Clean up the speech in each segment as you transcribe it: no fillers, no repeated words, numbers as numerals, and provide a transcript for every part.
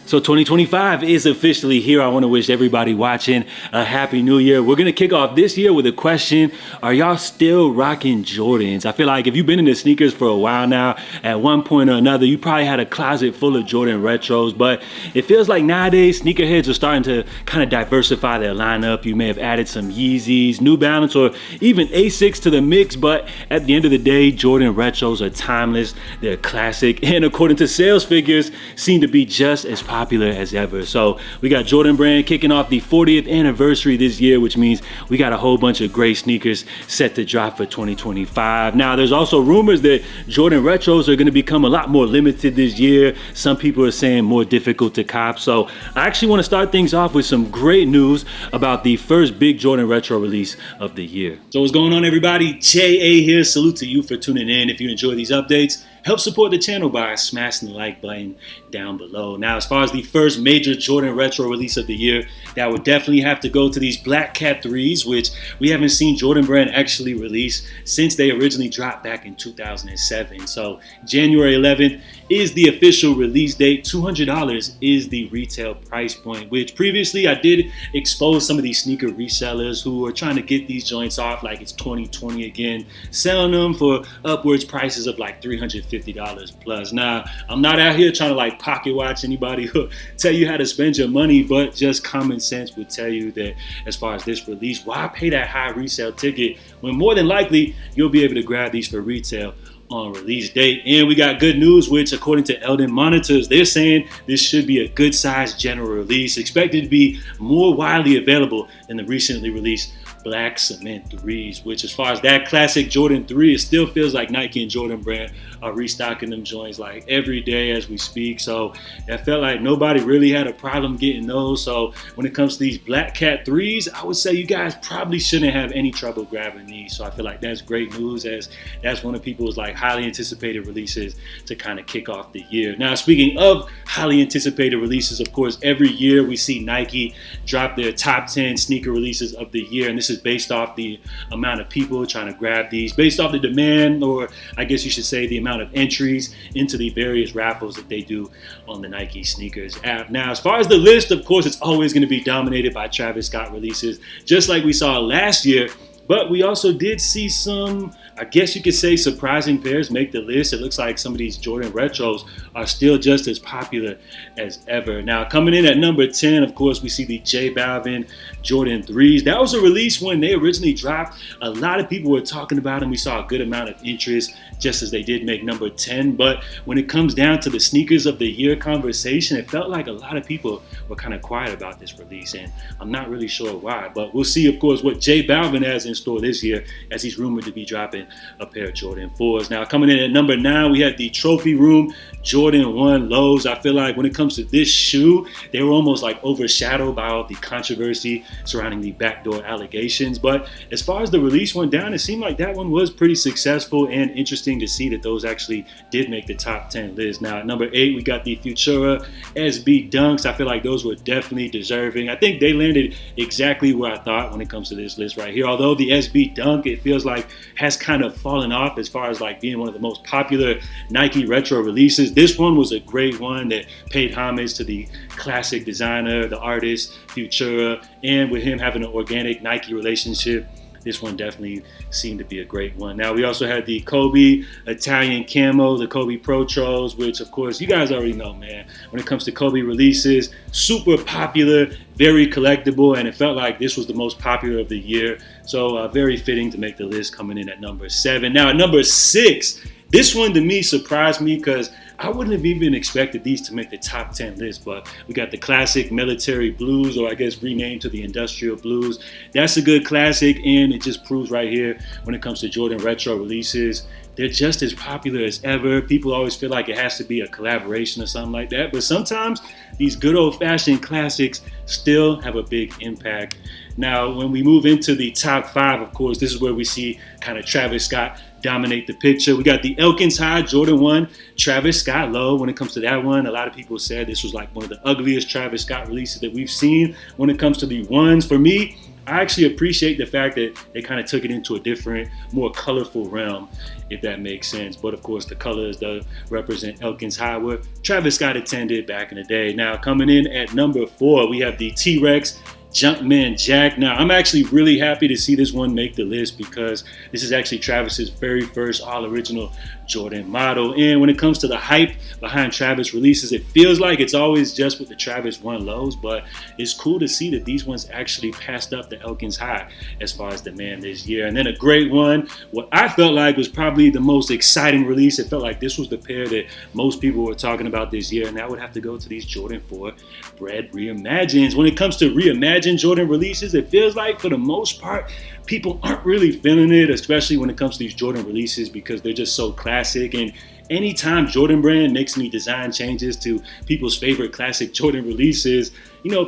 So 2025 is officially here. I want to wish everybody watching a happy new year. We're going to kick off this year with a question. Are y'all still rocking Jordans? I feel like if you've been into sneakers for a while now, at one point or another, you probably had a closet full of Jordan retros, but it feels like nowadays sneakerheads are starting to kind of diversify their lineup. You may have added some Yeezys, New Balance, or even Asics to the mix, but at the end of the day, Jordan retros are timeless. They're classic, and according to sales figures, seem to be just as popular as ever. So we got Jordan Brand kicking off the 40th anniversary this year, which means we got a whole bunch of great sneakers set to drop for 2025. Now, there's also rumors that Jordan retros are going to become a lot more limited this year. Some people are saying more difficult to cop. So I actually want to start things off with some great news about the first big Jordan retro release of the year. So what's going on, everybody? JA here. Salute to you for tuning in. If you enjoy these updates, help support the channel by smashing the like button down below. Now, as far as the first major Jordan retro release of the year, that would definitely have to go to these Black Cat 3s, which we haven't seen Jordan Brand actually release since they originally dropped back in 2007. So January 11th is the official release date. $200 is the retail price point, which previously I did expose some of these sneaker resellers who are trying to get these joints off like it's 2020 again, selling them for upwards prices of like $350 plus. Now, I'm not out here trying to like pocket watch anybody or tell you how to spend your money, but just common sense would tell you that as far as this release, why pay that high resale ticket when more than likely you'll be able to grab these for retail on release date. And we got good news, which according to Eldon Monitors, they're saying this should be a good size general release, expected to be more widely available than the recently released Black Cement 3s, which as far as that classic Jordan 3, it still feels like Nike and Jordan Brand are restocking them joints like every day as we speak. So I felt like nobody really had a problem getting those. So when it comes to these Black Cat 3s, I would say you guys probably shouldn't have any trouble grabbing these. So I feel like that's great news, as that's one of people's like highly anticipated releases to kind of kick off the year. Now, speaking of highly anticipated releases, of course, every year we see Nike drop their top 10 sneaker releases of the year. And this is based off the amount of people trying to grab these, based off the demand, or I guess you should say the amount of entries into the various raffles that they do on the Nike Sneakers app. Now, as far as the list, of course, it's always going to be dominated by Travis Scott releases, just like we saw last year. But we also did see some, I guess you could say, surprising pairs make the list. It looks like some of these Jordan retros are still just as popular as ever. Now, coming in at number 10, of course, we see the J Balvin Jordan 3s. That was a release when they originally dropped. A lot of people were talking about them. We saw a good amount of interest just as they did make number 10. But when it comes down to the sneakers of the year conversation, it felt like a lot of people were kind of quiet about this release. And I'm not really sure why. But we'll see, of course, what J Balvin has in store this year, as he's rumored to be dropping a pair of Jordan 4s. Now, coming in at number 9, we have the Trophy Room Jordan 1 lows. I feel like when it comes to this shoe, they were almost like overshadowed by all the controversy surrounding the backdoor allegations. But as far as the release went down, it seemed like that one was pretty successful, and interesting to see that those actually did make the top 10 list. Now, at number 8, we got the Futura SB Dunks. I feel like those were definitely deserving. I think they landed exactly where I thought when it comes to this list right here. Although the SB Dunk, it feels like, has kind of fallen off as far as like being one of the most popular Nike retro releases. This one was a great one that paid homage to the classic designer, the artist, Futura, and with him having an organic Nike relationship, this one definitely seemed to be a great one. Now, we also had the Kobe Italian Camo, the Kobe Protros, which, of course, you guys already know, man. When it comes to Kobe releases, super popular, very collectible, and it felt like this was the most popular of the year. So very fitting to make the list, coming in at number 7. Now, at number 6, this one to me surprised me because I wouldn't have even expected these to make the top 10 list, but we got the classic military blues, or I guess renamed to the industrial blues. That's a good classic, and it just proves right here when it comes to Jordan retro releases, they're just as popular as ever. People always feel like it has to be a collaboration or something like that, but sometimes these good old-fashioned classics still have a big impact. Now, when we move into the top 5, of course, this is where we see kind of Travis Scott dominate the picture. We got the Elkins High Jordan 1 Travis Scott low. When it comes to that one, a lot of people said this was like one of the ugliest Travis Scott releases that we've seen when it comes to the ones. For me, I actually appreciate the fact that they kind of took it into a different, more colorful realm, if that makes sense. But of course, the colors do represent Elkins High, where Travis Scott attended back in the day. Now, coming in at number 4, we have the T-Rex Jumpman Jack. Now, I'm actually really happy to see this one make the list because this is actually Travis's very first all-original Jordan model. And when it comes to the hype behind Travis releases, it feels like it's always just with the Travis 1 lows, but it's cool to see that these ones actually passed up the Elkins High as far as demand this year. And then a great one, what I felt like was probably the most exciting release. It felt like this was the pair that most people were talking about this year, and that would have to go to these Jordan 4 Bred Reimagines. When it comes to Reimagine Jordan releases, it feels like for the most part, people aren't really feeling it, especially when it comes to these Jordan releases because they're just so classic. And anytime Jordan Brand makes any design changes to people's favorite classic Jordan releases,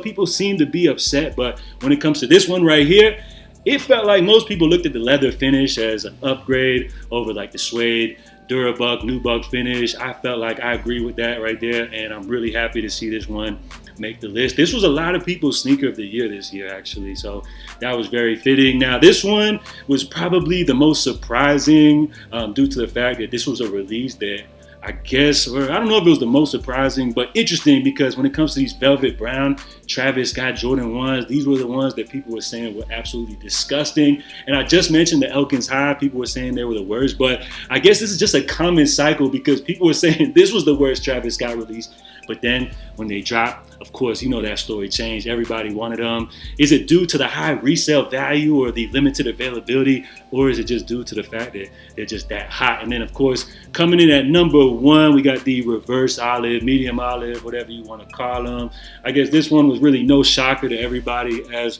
people seem to be upset. But when it comes to this one right here, it felt like most people looked at the leather finish as an upgrade over like the suede Durabug, Nubuck finish. I felt like I agree with that right there, and I'm really happy to see this one make the list. This was a lot of people's sneaker of the year this year, actually, so that was very fitting. Now, this one was probably the most surprising due to the fact that this was a release that I guess, or I don't know if it was the most surprising, but interesting because when it comes to these velvet brown Travis Scott Jordan 1s, these were the ones that people were saying were absolutely disgusting. And I just mentioned the Elkins High. People were saying they were the worst, but I guess this is just a common cycle because people were saying this was the worst Travis Scott release. But then when they dropped, of course, that story changed. Everybody wanted them. Is it due to the high resale value or the limited availability, or is it just due to the fact that they're just that hot? And then, of course, coming in at number 1, we got the reverse olive, medium olive, whatever you want to call them. I guess this one was really no shocker to everybody as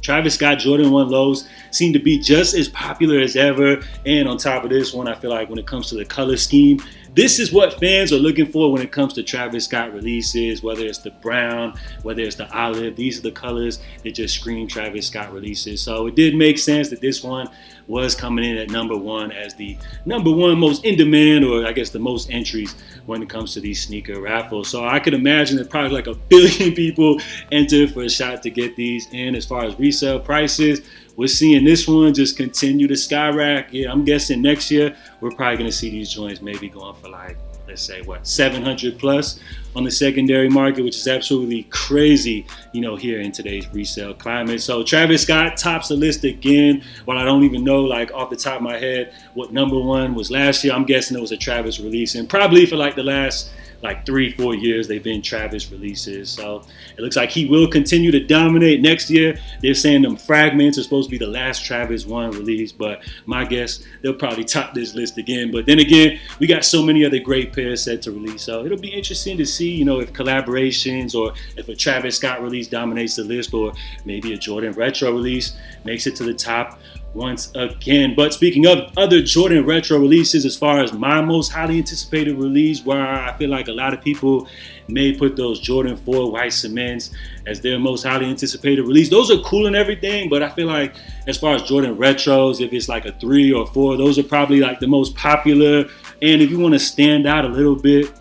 Travis Scott Jordan 1 lows seem to be just as popular as ever. And on top of this one, I feel like when it comes to the color scheme, this is what fans are looking for when it comes to Travis Scott releases, whether it's the brown, whether it's the olive. These are the colors that just scream Travis Scott releases. So it did make sense that this one was coming in at number 1 as the number 1 most in demand, or I guess the most entries when it comes to these sneaker raffles. So I could imagine that probably like 1 billion people entered for a shot to get these. And as far as resale prices, we're seeing this one just continue to skyrocket. Yeah, I'm guessing next year we're probably going to see these joints maybe going for like, let's say, 700 plus on the secondary market, which is absolutely crazy, here in today's resale climate. So Travis Scott tops the list again. While I don't even know, like off the top of my head, what number 1 was last year, I'm guessing it was a Travis release. And probably for like the last 3-4 years they've been Travis releases. So it looks like he will continue to dominate next year. They're saying them fragments are supposed to be the last Travis 1 release, but my guess they'll probably top this list again. But then again, we got so many other great pairs set to release, so it'll be interesting to see if collaborations or if a Travis Scott release dominates the list, or maybe a Jordan retro release makes it to the top once again. But speaking of other Jordan retro releases, as far as my most highly anticipated release, where I feel like a lot of people may put those Jordan 4 white cements as their most highly anticipated release. Those are cool and everything, but I feel like as far as Jordan retros, if it's like a 3 or 4, those are probably like the most popular. And if you want to stand out a little bit,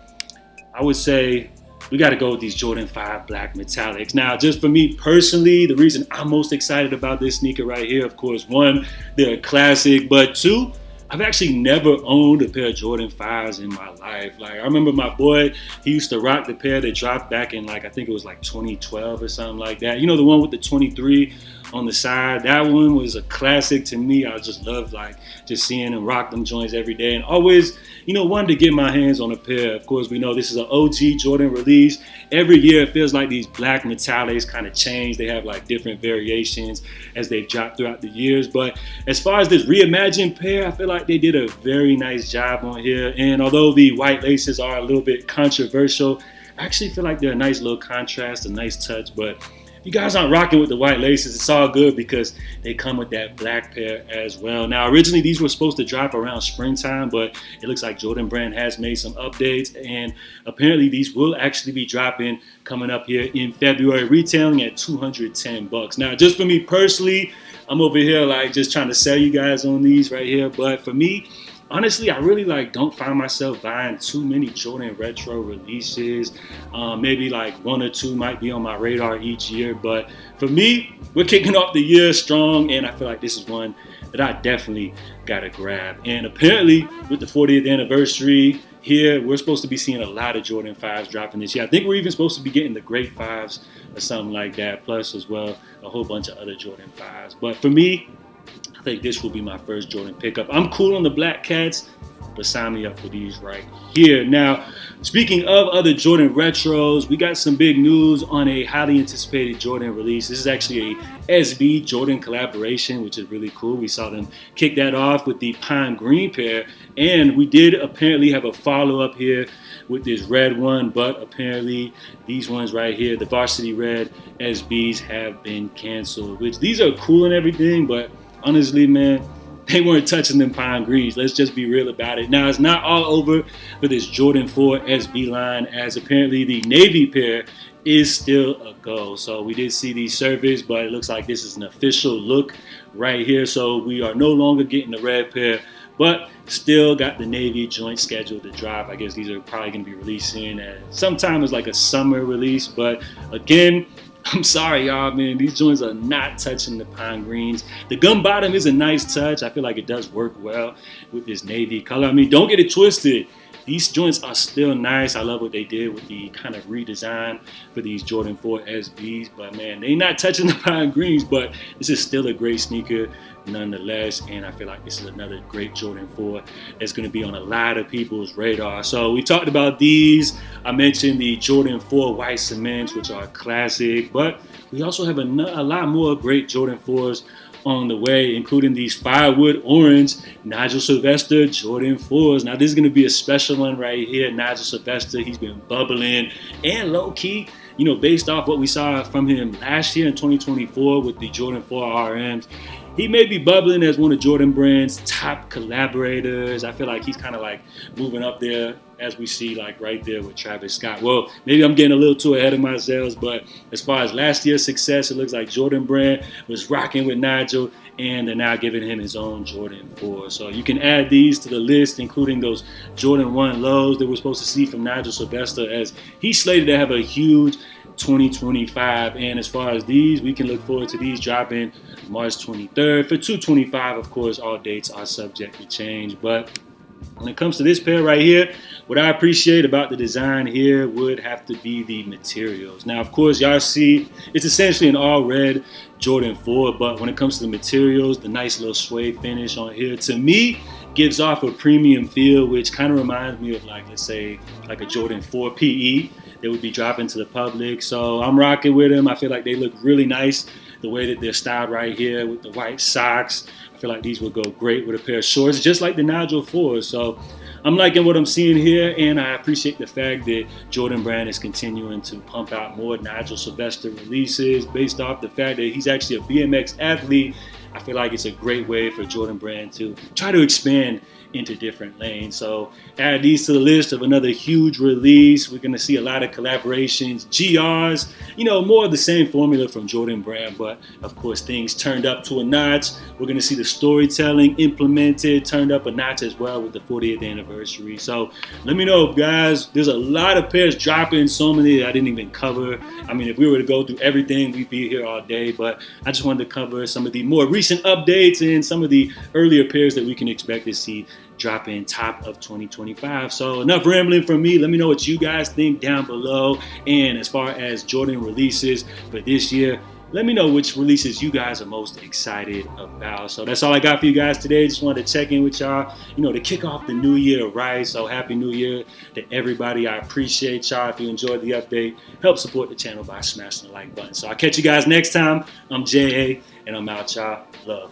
I would say we got to go with these Jordan 5 black metallics. Now, just for me personally, the reason I'm most excited about this sneaker right here, of course, 1, they're a classic, but 2, I've actually never owned a pair of Jordan 5s in my life. Like, I remember my boy, he used to rock the pair that dropped back in I think it was 2012 or something like that. The one with the 23 on the side. That one was a classic to me. I just loved just seeing him rock them joints every day, and always wanted to get my hands on a pair. Of course, we know this is an OG Jordan release. Every year it feels like these black metallics kind of change. They have different variations as they've dropped throughout the years. But as far as this reimagined pair, I feel like they did a very nice job on here. And although the white laces are a little bit controversial, I actually feel like they're a nice little contrast, a nice touch. But you guys aren't rocking with the white laces, it's all good because they come with that black pair as well. Now, originally these were supposed to drop around springtime, but it looks like Jordan Brand has made some updates, and apparently these will actually be dropping coming up here in February, retailing at $210. Now, just for me personally, I'm over here just trying to sell you guys on these right here, but for me, honestly, I really don't find myself buying too many Jordan retro releases. Maybe like one or two might be on my radar each year, but for me, we're kicking off the year strong, and I feel like this is one that I definitely gotta grab. And apparently, with the 40th anniversary here, we're supposed to be seeing a lot of Jordan 5s dropping this year. I think we're even supposed to be getting the Great 5s or something like that, plus as well a whole bunch of other Jordan 5s. But for me, I think this will be my first Jordan pickup. I'm cool on the Black Cats, but sign me up for these right here. Now, speaking of other Jordan retros, we got some big news on a highly anticipated Jordan release. This is actually a SB Jordan collaboration, which is really cool. We saw them kick that off with the Pine Green pair, and we did apparently have a follow-up here with this red one, but apparently these ones right here, the Varsity Red SBs, have been canceled, which these are cool and everything, but honestly, man, they weren't touching them Pine Greens. Let's just be real about it. Now, it's not all over for this Jordan 4 SB line, as apparently the Navy pair is still a go. So we did see these surface, but it looks like this is an official look right here. So we are no longer getting the red pair, but still got the Navy joint scheduled to drop. I guess these are probably going to be releasing at sometime as like a summer release. But again, I'm sorry, y'all, man. These joints are not touching the Pine Greens. The gum bottom is a nice touch. I feel like it does work well with this navy color. I mean, don't get it twisted. These joints are still nice. I love what they did with the kind of redesign for these Jordan 4 SBs. But, man, they're not touching the Pine Greens. But this is still a great sneaker nonetheless. And I feel like this is another great Jordan 4 that's going to be on a lot of people's radar. So we talked about these. I mentioned the Jordan 4 white cements, which are classic. But we also have a lot more great Jordan 4s on the way, including these firewood orange Nigel Sylvester Jordan 4s. Now, this is going to be a special one right here. Nigel Sylvester, he's been bubbling and low-key, you know, based off what we saw from him last year in 2024 with the Jordan 4 RMs. He may be bubbling as one of Jordan Brand's top collaborators. I feel like he's kind of like moving up there, as we see like right there with Travis Scott. Well, maybe I'm getting a little too ahead of myself, but as far as last year's success, it looks like Jordan Brand was rocking with Nigel, and they're now giving him his own Jordan 4. So you can add these to the list, including those Jordan 1 lows that we're supposed to see from Nigel Sylvester, as he's slated to have a huge 2025. And as far as these, we can look forward to these dropping March 23rd. For 225, of course, all dates are subject to change. But when it comes to this pair right here, what I appreciate about the design here would have to be the materials. Now, of course, y'all see it's essentially an all red Jordan 4, but when it comes to the materials, the nice little suede finish on here, to me, gives off a premium feel, which kind of reminds me of, like, let's say, like a Jordan 4 PE that would be dropping to the public. So I'm rocking with them. I feel like they look really nice the way that they're styled right here with the white socks. I feel like these would go great with a pair of shorts, just like the Nigel 4s. So I'm liking what I'm seeing here, and I appreciate the fact that Jordan Brand is continuing to pump out more Nigel Sylvester releases based off the fact that he's actually a BMX athlete. I feel like it's a great way for Jordan Brand to try to expand into different lanes. So add these to the list of another huge release. We're going to see a lot of collaborations, GRs, you know, more of the same formula from Jordan Brand, but of course things turned up to a notch. We're going to see the storytelling implemented, turned up a notch as well with the 40th anniversary. So let me know, guys. There's a lot of pairs dropping, so many that I didn't even cover. I mean, if we were to go through everything, we'd be here all day, but I just wanted to cover some of the more recent updates and some of the earlier pairs that we can expect to see dropping top of 2025. So enough rambling from me. Let me know what you guys think down below. And as far as Jordan releases for this year, let me know which releases you guys are most excited about. So that's all I got for you guys today. Just wanted to check in with y'all, you know, to kick off the new year right. So happy new year to everybody. I appreciate y'all. If you enjoyed the update, help support the channel by smashing the like button. So I'll catch you guys next time. I'm J.A. and I'm out, y'all. Love.